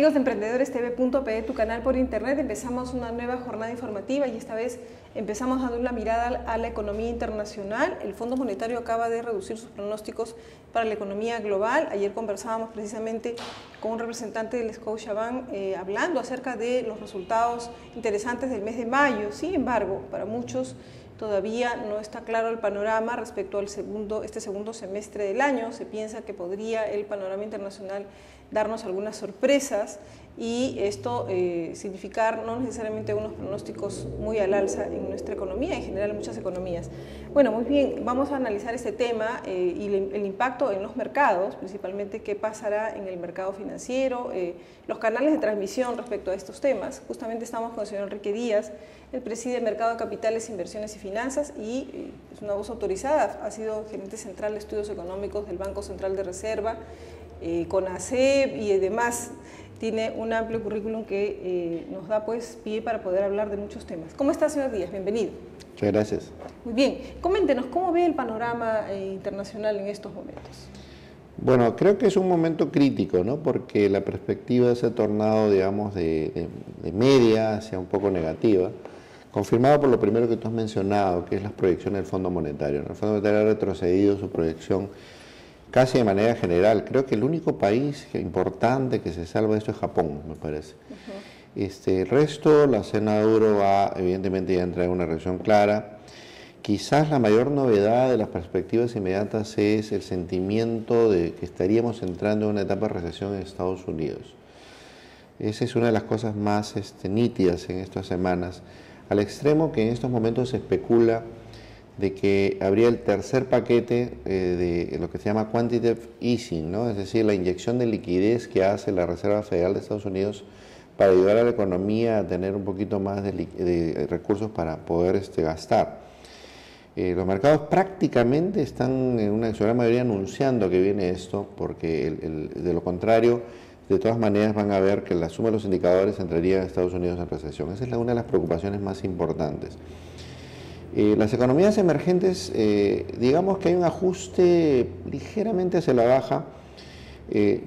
amigos de EmprendedoresTV.pe, tu canal por internet. Empezamos una nueva jornada informativa y esta vez empezamos dando una mirada a la economía internacional. El Fondo Monetario acaba de reducir sus pronósticos para la economía global. Ayer conversábamos precisamente con un representante del Scotiabank hablando acerca de los resultados interesantes del mes de mayo. Sin embargo, para muchos todavía no está claro el panorama respecto al este segundo semestre del año. Se piensa que podría el panorama internacional darnos algunas sorpresas y esto significar no necesariamente unos pronósticos muy al alza en nuestra economía, en general en muchas economías. Bueno, muy bien, vamos a analizar este tema y el impacto en los mercados, principalmente qué pasará en el mercado financiero, los canales de transmisión respecto a estos temas. Justamente estamos con el señor Enrique Díaz, el preside el Mercado de Capitales, Inversiones y Finanzas y es una voz autorizada, ha sido gerente central de estudios económicos del Banco Central de Reserva, CONACEP y demás. Tiene un amplio currículum que nos da pues pie para poder hablar de muchos temas. ¿Cómo está, señor Díaz? Bienvenido. Muchas gracias. Muy bien, coméntenos, ¿cómo ve el panorama internacional en estos momentos? Bueno, creo que es un momento crítico, ¿no? Porque la perspectiva se ha tornado, digamos, de media hacia un poco negativa, confirmado por lo primero que tú has mencionado, que es las proyecciones del Fondo Monetario. El Fondo Monetario ha retrocedido su proyección casi de manera general. Creo que el único país importante que se salva de esto es Japón, me parece. El resto, la zona euro va evidentemente ya a entrar en una recesión clara. Quizás la mayor novedad de las perspectivas inmediatas es el sentimiento de que estaríamos entrando en una etapa de recesión en Estados Unidos. Esa es una de las cosas más nítidas en estas semanas, al extremo que en estos momentos se especula de que habría el tercer paquete de lo que se llama quantitative easing, ¿no? Es decir, la inyección de liquidez que hace la Reserva Federal de Estados Unidos para ayudar a la economía a tener un poquito más de recursos para poder gastar. Los mercados prácticamente están en su gran mayoría anunciando que viene esto, porque de lo contrario, de todas maneras van a ver que la suma de los indicadores entraría a Estados Unidos en recesión. Esa es una de las preocupaciones más importantes. Las economías emergentes, digamos que hay un ajuste ligeramente hacia la baja.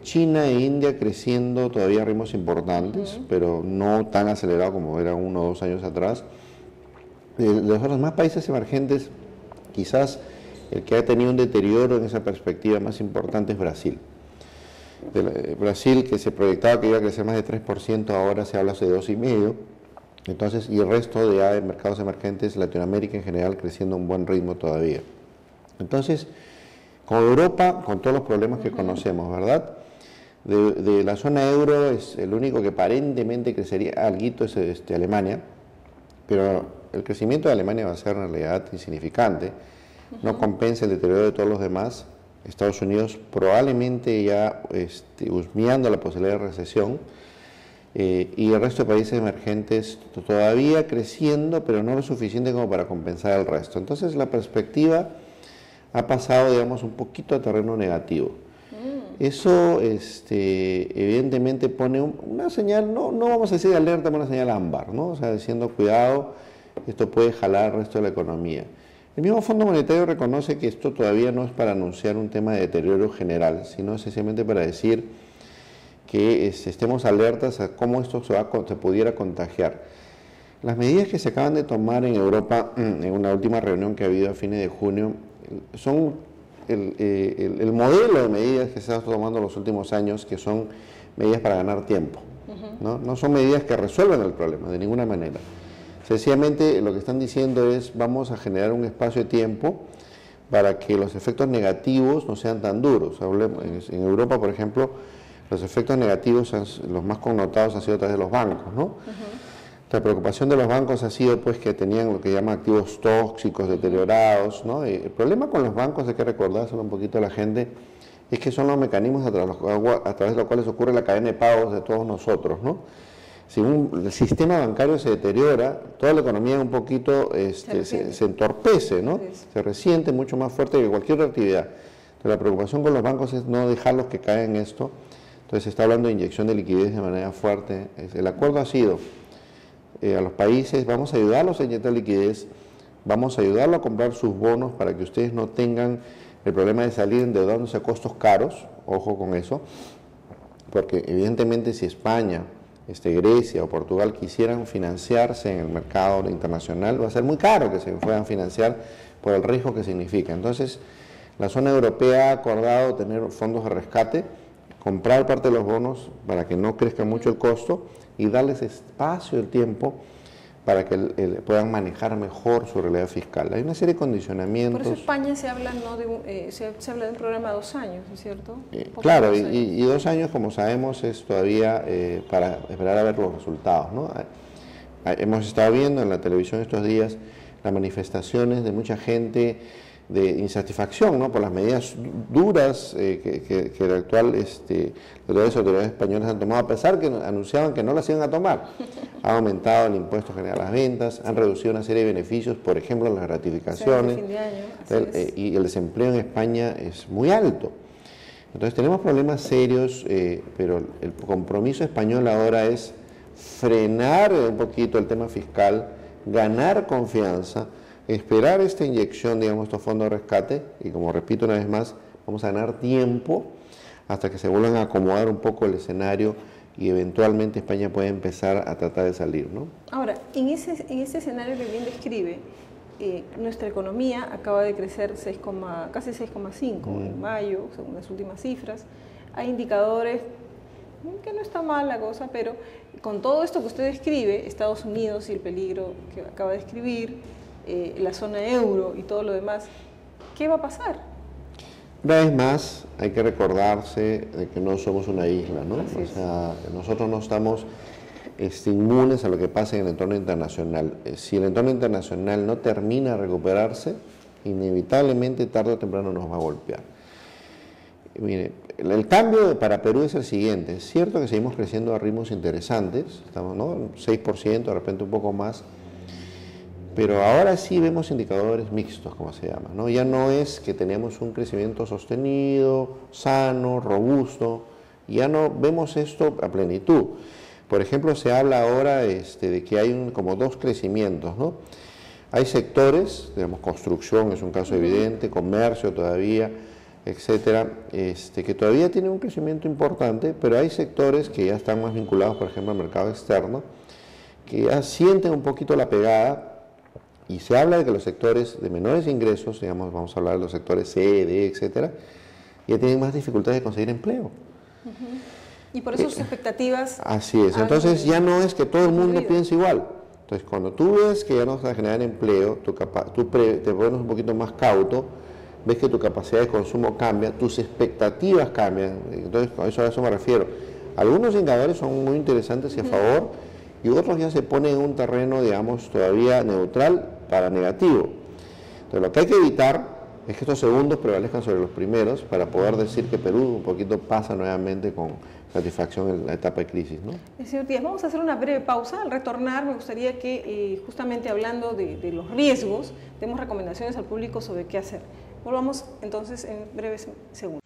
China e India creciendo todavía a ritmos importantes, pero no tan acelerado como era 1 o 2 años atrás. De los otros más países emergentes, quizás el que ha tenido un deterioro en esa perspectiva más importante es Brasil. Brasil, que se proyectaba que iba a crecer más de 3%, ahora se habla de 2,5%. Entonces, y el resto de mercados emergentes, Latinoamérica en general, creciendo a un buen ritmo todavía. Entonces, con Europa, con todos los problemas que conocemos, ¿verdad? De la zona euro, es el único que aparentemente crecería alguito es Alemania, pero el crecimiento de Alemania va a ser en realidad insignificante, no compensa el deterioro de todos los demás. Estados Unidos probablemente ya husmeando la posibilidad de recesión, y el resto de países emergentes todavía creciendo, pero no lo suficiente como para compensar el resto. Entonces la perspectiva ha pasado, digamos, un poquito a terreno negativo. Eso evidentemente pone una señal, no vamos a decir de alerta, pero una señal ámbar, ¿no? O sea, diciendo cuidado, esto puede jalar el resto de la economía. El mismo Fondo Monetario reconoce que esto todavía no es para anunciar un tema de deterioro general, sino sencillamente para decir que estemos alertas a cómo esto se pudiera contagiar. Las medidas que se acaban de tomar en Europa, en una última reunión que ha habido a fines de junio, son el modelo de medidas que se ha tomando en los últimos años, que son medidas para ganar tiempo. No son medidas que resuelven el problema, de ninguna manera. Sencillamente lo que están diciendo es, vamos a generar un espacio de tiempo para que los efectos negativos no sean tan duros. En Europa, por ejemplo, los efectos negativos, los más connotados, han sido a través de los bancos, ¿no? La preocupación de los bancos ha sido pues que tenían lo que llaman activos tóxicos, deteriorados, ¿no? El problema con los bancos, hay que recordárselo un poquito a la gente, es que son los mecanismos a través de los cuales ocurre la cadena de pagos de todos nosotros, ¿no? Si el sistema bancario se deteriora, toda la economía un poquito se entorpece, ¿no? Se resiente mucho más fuerte que cualquier otra actividad. Entonces, la preocupación con los bancos es no dejarlos que caigan en esto. Entonces se está hablando de inyección de liquidez de manera fuerte. El acuerdo ha sido a los países, vamos a ayudarlos a inyectar liquidez, vamos a ayudarlos a comprar sus bonos para que ustedes no tengan el problema de salir endeudándose a costos caros, ojo con eso, porque evidentemente si España, Grecia o Portugal quisieran financiarse en el mercado internacional, va a ser muy caro que se puedan financiar por el riesgo que significa. Entonces, la zona europea ha acordado tener fondos de rescate, comprar parte de los bonos para que no crezca mucho el costo y darles espacio y tiempo para que puedan manejar mejor su realidad fiscal. Hay una serie de condicionamientos. Por eso España se habla, ¿no?, se habla de un programa de 2 años, ¿no es cierto? Claro, y 2 años, como sabemos, es todavía para esperar a ver los resultados, ¿no? Hemos estado viendo en la televisión estos días las manifestaciones de mucha gente de insatisfacción, ¿no?, por las medidas duras que la actual las autoridades españolas han tomado, a pesar que anunciaban que no las iban a tomar. Han aumentado el impuesto general a las ventas, han reducido una serie de beneficios, por ejemplo, las ratificaciones, fin de año, y el desempleo en España es muy alto. Entonces tenemos problemas serios, pero el compromiso español ahora es frenar un poquito el tema fiscal, ganar confianza, esperar esta inyección, digamos, estos fondos de rescate, y como repito una vez más, vamos a ganar tiempo hasta que se vuelvan a acomodar un poco el escenario y eventualmente España puede empezar a tratar de salir, ¿no? Ahora, en ese escenario que bien describe, nuestra economía acaba de crecer casi 6,5 en mayo, según las últimas cifras. Hay indicadores que no está mal la cosa, pero con todo esto que usted describe, Estados Unidos y el peligro que acaba de describir, la zona euro y todo lo demás, ¿qué va a pasar? Una vez más, hay que recordarse de que no somos una isla, ¿no? O sea, nosotros no estamos inmunes a lo que pasa en el entorno internacional. Si el entorno internacional no termina de recuperarse, inevitablemente tarde o temprano nos va a golpear. Mire, el cambio para Perú es el siguiente. Es cierto que seguimos creciendo a ritmos interesantes, estamos, ¿no?, 6%, de repente un poco más, pero ahora sí vemos indicadores mixtos, como se llama, ¿no? Ya no es que tenemos un crecimiento sostenido, sano, robusto, ya no vemos esto a plenitud. Por ejemplo, se habla ahora de que hay como 2 crecimientos, ¿no? Hay sectores, digamos, construcción es un caso evidente, comercio todavía, etcétera, que todavía tienen un crecimiento importante, pero hay sectores que ya están más vinculados, por ejemplo, al mercado externo, que ya sienten un poquito la pegada. Y se habla de que los sectores de menores ingresos, digamos, vamos a hablar de los sectores C, D, etcétera, ya tienen más dificultades de conseguir empleo. Y por eso sus expectativas... Así es, entonces ya no es que todo el mundo piense igual. Entonces cuando tú ves que ya no vas a generar empleo, tú te pones un poquito más cauto, ves que tu capacidad de consumo cambia, tus expectativas cambian. Entonces a eso me refiero. Algunos indicadores son muy interesantes y a favor, y otros ya se ponen en un terreno, digamos, todavía neutral para negativo. Entonces lo que hay que evitar es que estos segundos prevalezcan sobre los primeros para poder decir que Perú un poquito pasa nuevamente con satisfacción en la etapa de crisis, ¿no? Señor Díaz, vamos a hacer una breve pausa. Al retornar me gustaría que, justamente hablando de los riesgos, demos recomendaciones al público sobre qué hacer. Volvamos entonces en breves segundos.